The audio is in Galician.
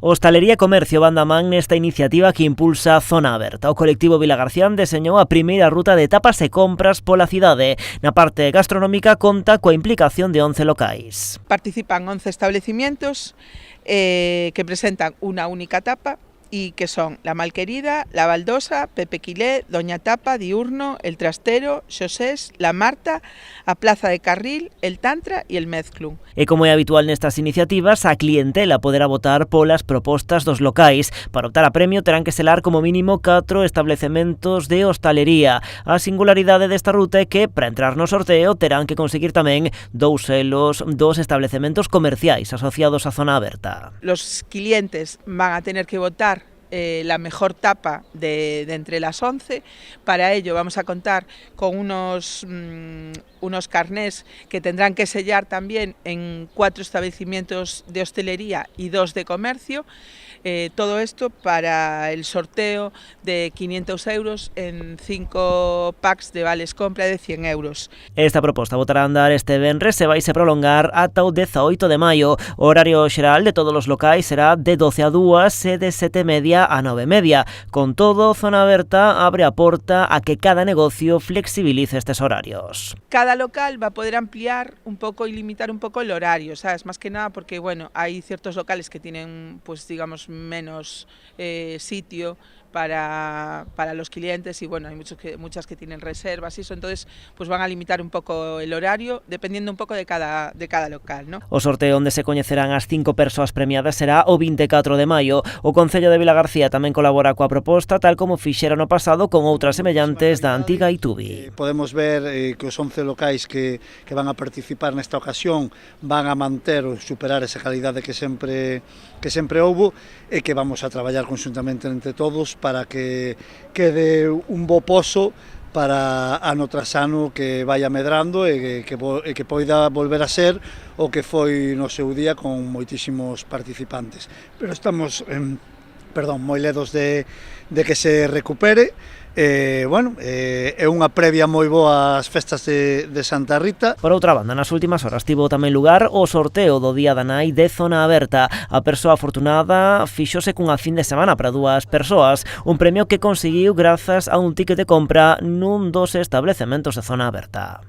Hostalería e comercio van da man nesta iniciativa que impulsa Zona Aberta. O colectivo Vilagarcián deseñou a primeira ruta de tapas e compras pola cidade. Na parte gastronómica conta coa implicación de 11 locais. Participan 11 establecimientos que presentan unha única tapa y que son La Malquerida, La Baldosa, Pepe Quilé, Doña Tapa, Diurno, El Trastero, Xosés, La Marta, a Plaza de Carril, El Tantra e El Mezclum. E como é habitual nestas iniciativas, a clientela poderá votar polas propostas dos locais. Para optar a premio terán que selar como mínimo 4 establecementos de hostalería. A singularidade desta ruta é que, para entrar no sorteo, terán que conseguir tamén 2 selos dos establecementos comerciais asociados á Zona Aberta. Los clientes van a tener que votar la mejor tapa de entre las 11. Para ello vamos a contar con unos carnés que tendrán que sellar también en 4 establecimientos de hostelería y 2 de comercio. Todo esto para el sorteo de 500 euros en 5 packs de vales compra de 100 euros. Esta proposta botará a andar este venres e vaise prolongar ata o 18 de maio. O horario xeral de todos os locais será de 12 a 2 e de 7:30 a 9:30. Con todo, Zona Aberta abre a porta a que cada negocio flexibilice estes horarios. Cada local va a poder ampliar un poco y limitar un poco el horario, ¿sabes? Más que nada porque, bueno, hay ciertos locales que tienen, pues digamos, menos sitio para los clientes y bueno, hay muchas que tienen reservas y eso, entonces pues van a limitar un poco el horario dependiendo un poco de cada local, ¿no? O sorteo onde se coñecerán as 5 persoas premiadas será o 24 de maio. O Concello de Vilagarcía tamén colabora coa proposta, tal como fixera no pasado con outras semellantes da antiga Itubi. Podemos ver que os 11 locais que van a participar nesta ocasión van a manter ou superar esa calidade que sempre houbo e que vamos a traballar conjuntamente entre todos para que quede un bo pozo para ano tras ano que vaya medrando e que poida volver a ser o que foi no seu día con moitísimos participantes. Pero estamos moi ledos de que se recupere. É unha previa moi boa ás festas de Santa Rita. Por outra banda, nas últimas horas tivo tamén lugar o sorteo do Día da Nai de Zona Aberta. A persoa afortunada fixose cunha fin de semana para 2 persoas, un premio que conseguiu grazas a un ticket de compra nun dos establecementos de Zona Aberta.